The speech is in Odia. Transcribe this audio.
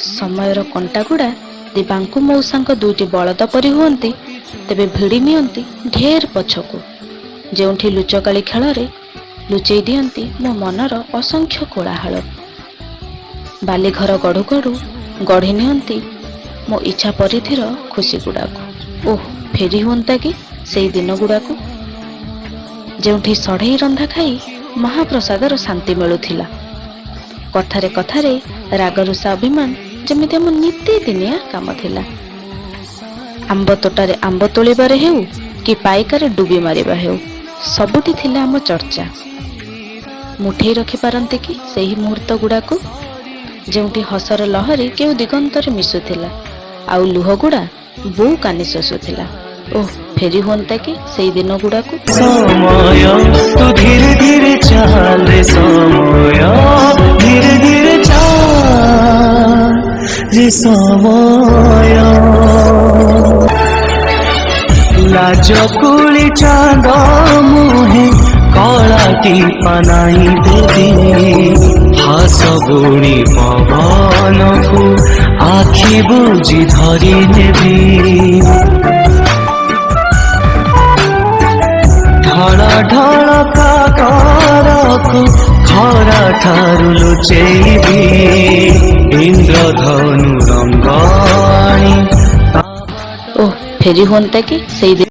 ସମୟର କଣ୍ଟାଗୁଡ଼ା ଦିବାଙ୍କୁ ମଉସାଙ୍କ ଦୁଇଟି ବଳଦ ପରି ହୁଅନ୍ତି, ତେବେ ଭିଡ଼ି ନିଅନ୍ତି ଢେର ପଛକୁ, ଯେଉଁଠି ଲୁଚକାଳି ଖେଳରେ ଲୁଚେଇ ଦିଅନ୍ତି ମୋ ମନର ଅସଂଖ୍ୟ କୋଳାହଳ। ବାଲିଘର ଗଢ଼ୁ ଗଢ଼ୁ ଗଢ଼ି ନିଅନ୍ତି ମୋ ଇଚ୍ଛା ପରିଧିର ଖୁସିଗୁଡ଼ାକୁ। ଓଃ, ଫେରି ହୁଅନ୍ତା କି ସେଇ ଦିନଗୁଡ଼ାକୁ, ଯେଉଁଠି ସଢ଼େଇ ରନ୍ଧା ଖାଇ ମହାପ୍ରସାଦର ଶାନ୍ତି ମିଳୁଥିଲା। କଥାରେ କଥାରେ ରାଗରୁଷା ଅଭିମାନ ଯେମିତି ଆମ ନିତିଦିନିଆ କାମ ଥିଲା। ଆମ୍ବ ତୋଟାରେ ଆମ୍ବ ତୋଳିବାରେ ହେଉ କି ପାଇକାରେ ଡୁବି ମାରିବା ହେଉ, ସବୁଠି ଥିଲା ଆମ ଚର୍ଚ୍ଚା। ମୁଠେଇ ରଖିପାରନ୍ତି କି ସେହି ମୁହୂର୍ତ୍ତ ଗୁଡ଼ାକୁ, ଯେଉଁଠି ହସର ଲହରୀ କେଉଁ ଦିଗନ୍ତରେ ମିଶୁଥିଲା ଆଉ ଲୁହଗୁଡ଼ା ବୋଉ କାନି ଶୋଷୁଥିଲା। ଓଃ, ଫେରି ହୁଅନ୍ତା କି ସେଇ ଦିନ ଗୁଡ଼ାକୁ। ସମୟ ତୁ ଧୀରେ ଧୀରେ ଚାଲ ରେ, ସମୟ ଧୀରେ ଧୀରେ ଚାଲ ରେ, ସମୟ ଲାଜ କୁଳି ଚାঁদ ମୁହେଁ କଳାଟି ପାନାଇ ଦେବି, ହାସ ବୁଣି ପବନକୁ ଆଖି ବୁଜି ଧରି ନେବି, ଢଳ ଢଳ କାକରକୁ ଖରା ଠାରୁ ଲୁଚେଇବି, ଇନ୍ଦ୍ରଧନୁ ରଙ୍ଗ ଆଣି। ଓଃ, ଫେରି ହୁଅନ୍ତା କି ସେଇ